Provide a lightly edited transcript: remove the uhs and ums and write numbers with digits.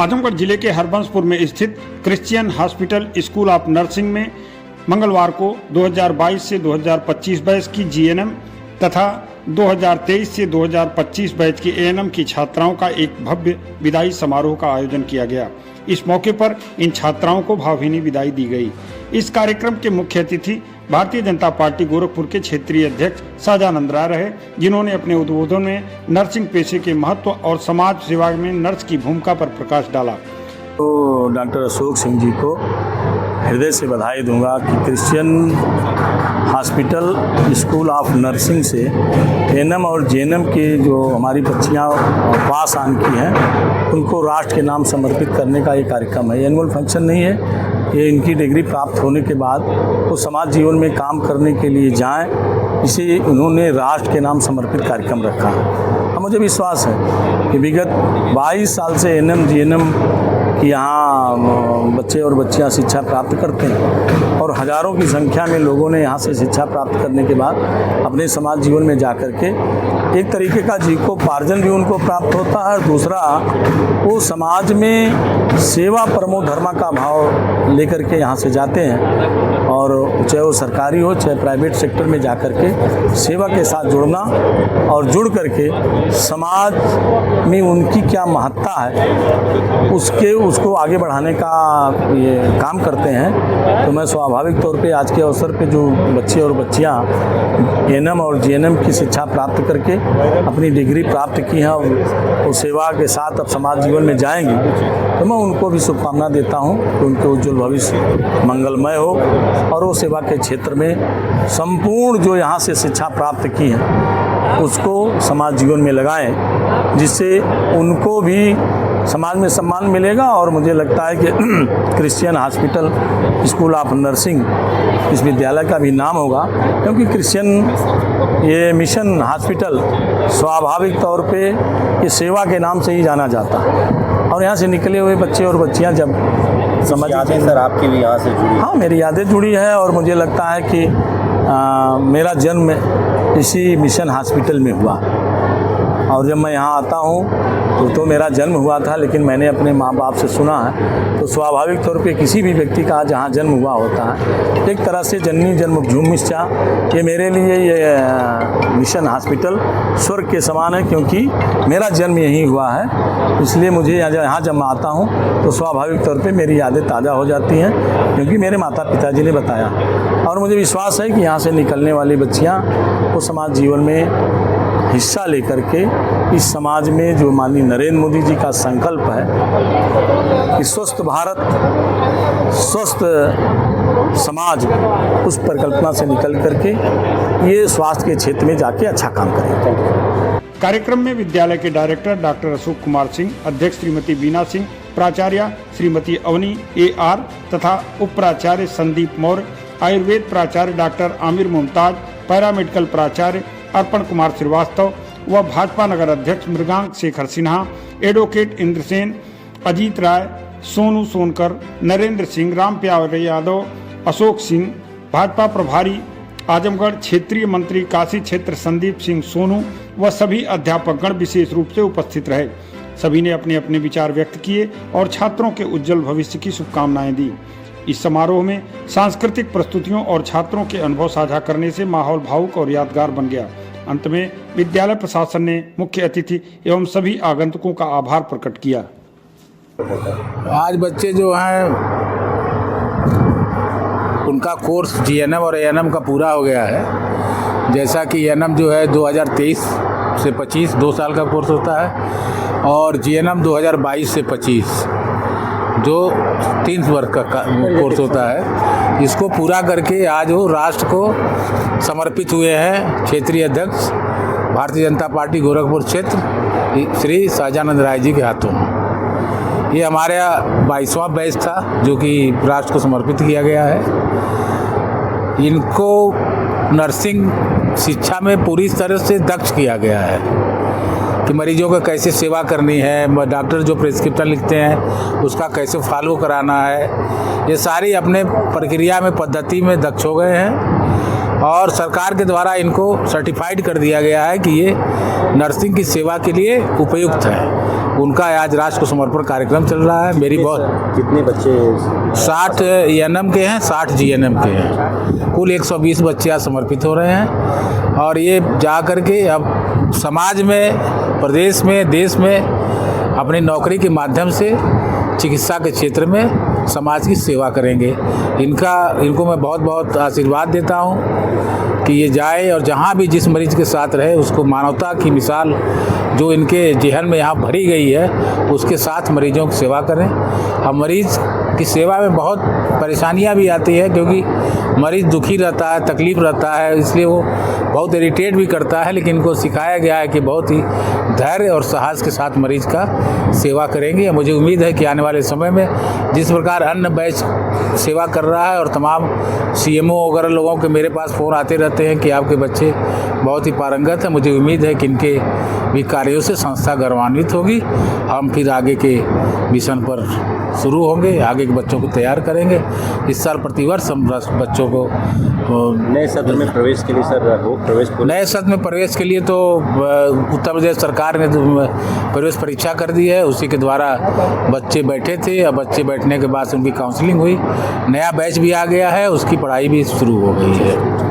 आजमगढ़ जिले के हरबंसपुर में स्थित Christian hospital school of nursing में मंगलवार को 2022 से 2025 बैच की जीएनएम तथा 2023 से 2025 बैच की एएनएम की छात्राओं का एक भव्य विदाई समारोह का आयोजन किया गया। इस मौके पर इन छात्राओं को भावभीनी विदाई दी गई। इस कार्यक्रम के मुख्य अतिथि भारतीय जनता पार्टी गोरखपुर के क्षेत्रीय अध्यक्ष साजानंद राय रहे, जिन्होंने अपने उद्बोधन में नर्सिंग पेशे के महत्व और समाज सेवा में नर्स की भूमिका पर प्रकाश डाला। तो डॉक्टर अशोक सिंह जी को हृदय से बधाई दूंगा कि Christian hospital school of nursing से एएनएम और जीएनएम के जो हमारी बच्चियां पास आन की हैं उनको राष्ट्र के नाम समर्पित करने का ये कार्यक्रम है। एनुअल फंक्शन नहीं है, ये इनकी डिग्री प्राप्त होने के बाद वो समाज जीवन में काम करने के लिए जाएं, इसे उन्होंने राष्ट्र के नाम समर्पित कार्यक्रम रखा है। मुझे विश्वास है कि विगत 22 साल से एएनएम जीएनएम कि यहाँ बच्चे और बच्चियाँ शिक्षा प्राप्त करते हैं और हज़ारों की संख्या में लोगों ने यहाँ से शिक्षा प्राप्त करने के बाद अपने समाज जीवन में जा कर के एक तरीके का जीविकोपार्जन भी उनको प्राप्त होता है और दूसरा वो समाज में सेवा परमो धर्मा का भाव लेकर के यहाँ से जाते हैं और चाहे वो सरकारी हो चाहे प्राइवेट सेक्टर में जा कर के सेवा के साथ जुड़ना और जुड़ करके समाज में उनकी क्या महत्ता है उसको आगे बढ़ाने का ये काम करते हैं। तो मैं स्वाभाविक तौर पे आज के अवसर पे जो बच्चे और बच्चियां एएनएम और जीएनएम की शिक्षा प्राप्त करके अपनी डिग्री प्राप्त की हैं और वो सेवा के साथ अब समाज जीवन में जाएंगी, तो मैं उनको भी शुभकामना देता हूं कि उनके उज्जवल भविष्य मंगलमय हो और वो सेवा के क्षेत्र में संपूर्ण जो यहाँ से शिक्षा प्राप्त की है उसको समाज जीवन में लगाएं, जिससे उनको भी समाज में सम्मान मिलेगा। और मुझे लगता है कि Christian hospital school of nursing इस विद्यालय का भी नाम होगा, क्योंकि क्रिश्चियन ये मिशन हॉस्पिटल स्वाभाविक तौर पे ये सेवा के नाम से ही जाना जाता है। और यहाँ से निकले हुए बच्चे और बच्चियाँ जब समझ यादें सर आपकी भी यहाँ से जुड़ी? हाँ, मेरी यादें जुड़ी है और मुझे लगता है कि मेरा जन्म इसी मिशन हॉस्पिटल में हुआ और जब मैं यहाँ आता हूँ तो मेरा जन्म हुआ था, लेकिन मैंने अपने माँ बाप से सुना है तो स्वाभाविक तौर पे किसी भी व्यक्ति का जहाँ जन्म हुआ होता है एक तरह से जननी जन्मभूमिश्चा, ये मेरे लिए ये मिशन हॉस्पिटल स्वर्ग के समान है, क्योंकि मेरा जन्म यहीं हुआ है। इसलिए मुझे यहाँ जब मैं आता हूँ तो स्वाभाविक तौर पर मेरी यादें ताज़ा हो जाती हैं, क्योंकि मेरे माता पिताजी ने बताया। और मुझे विश्वास है कि यहाँ से निकलने वाली बच्चियाँ वो समाज जीवन में हिस्सा लेकर के इस समाज में जो माननीय नरेंद्र मोदी जी का संकल्प है कि स्वस्थ भारत स्वस्थ समाज, उस परिकल्पना से निकल करके ये स्वास्थ्य के क्षेत्र में जाके अच्छा काम करें। कार्यक्रम में विद्यालय के डायरेक्टर डॉक्टर अशोक कुमार सिंह, अध्यक्ष श्रीमती बीना सिंह, प्राचार्य श्रीमती अवनी AR तथा उप प्राचार्य संदीप मौर्य, आयुर्वेद प्राचार्य डॉक्टर आमिर मुमताज, पैरामेडिकल प्राचार्य अर्पण कुमार श्रीवास्तव व भाजपा नगर अध्यक्ष मृगांक शेखर सिन्हा, एडवोकेट इंद्रसेन, अजीत राय, सोनू सोनकर, नरेंद्र सिंह, राम प्यारे यादव, अशोक सिंह, भाजपा प्रभारी आजमगढ़, क्षेत्रीय मंत्री काशी क्षेत्र संदीप सिंह सोनू व सभी अध्यापकगण विशेष रूप से उपस्थित रहे। सभी ने अपने अपने विचार व्यक्त किए और छात्रों के उज्जवल भविष्य की शुभकामनाएं दी। इस समारोह में सांस्कृतिक प्रस्तुतियों और छात्रों के अनुभव साझा करने से माहौल भावुक और यादगार बन गया। अंत में विद्यालय प्रशासन ने मुख्य अतिथि एवं सभी आगंतुकों का आभार प्रकट किया। आज बच्चे जो हैं उनका कोर्स जीएनएम और एएनएम का पूरा हो गया है। जैसा कि एएनएम जो है 2023 से 25 2 साल का कोर्स होता है और जीएनएम 2022 से 25 जो 3 वर्ष का कोर्स होता है। इसको पूरा करके आज वो राष्ट्र को समर्पित हुए हैं क्षेत्रीय अध्यक्ष भारतीय जनता पार्टी गोरखपुर क्षेत्र श्री साजानंद राय जी के हाथों। ये हमारा 22वां बैच था जो कि राष्ट्र को समर्पित किया गया है। इनको नर्सिंग शिक्षा में पूरी तरह से दक्ष किया गया है कि मरीजों को कैसे सेवा करनी है, डॉक्टर जो प्रिस्क्रिप्शन लिखते हैं उसका कैसे फॉलो कराना है, ये सारी अपने प्रक्रिया में पद्धति में दक्ष हो गए हैं और सरकार के द्वारा इनको सर्टिफाइड कर दिया गया है कि ये नर्सिंग की सेवा के लिए उपयुक्त है। उनका आज राष्ट्र को समर्पण कार्यक्रम चल रहा है। मेरी बहुत कितने बच्चे 60 एएनएम के हैं, 60 जीएनएम के हैं, कुल 120 बच्चे आज समर्पित हो रहे हैं। और ये जा कर के अब समाज में, प्रदेश में, देश में अपनी नौकरी के माध्यम से चिकित्सा के क्षेत्र में समाज की सेवा करेंगे। इनको मैं बहुत बहुत आशीर्वाद देता हूँ कि ये जाए और जहाँ भी जिस मरीज के साथ रहे उसको मानवता की मिसाल जो इनके जेहन में यहाँ भरी गई है उसके साथ मरीजों की सेवा करें। अब मरीज की सेवा में बहुत परेशानियाँ भी आती है, क्योंकि मरीज दुखी रहता है, तकलीफ़ रहता है, इसलिए वो बहुत इरिटेट भी करता है। लेकिन इनको सिखाया गया है कि बहुत ही धैर्य और साहस के साथ मरीज का सेवा करेंगे। मुझे उम्मीद है कि आने वाले समय में जिस प्रकार अन्य बैच सेवा कर रहा है और तमाम सीएमओ वगैरह लोगों के मेरे पास फ़ोन आते रहते हैं कि आपके बच्चे बहुत ही पारंगत हैं, मुझे उम्मीद है कि इनके भी कार्यों से संस्था गौरवान्वित होगी। हम फिर आगे के मिशन पर शुरू होंगे, आगे के बच्चों को तैयार करेंगे। इस साल प्रतिवर्ष हम बच्चों को नए सत्र में प्रवेश के लिए नए सत्र में प्रवेश के लिए तो उत्तर प्रदेश सरकार ने प्रवेश परीक्षा कर दी है, उसी के द्वारा बच्चे बैठे थे। अब बच्चे बैठने के बाद उनकी काउंसलिंग हुई, नया बैच भी आ गया है, उसकी पढ़ाई भी शुरू हो गई है।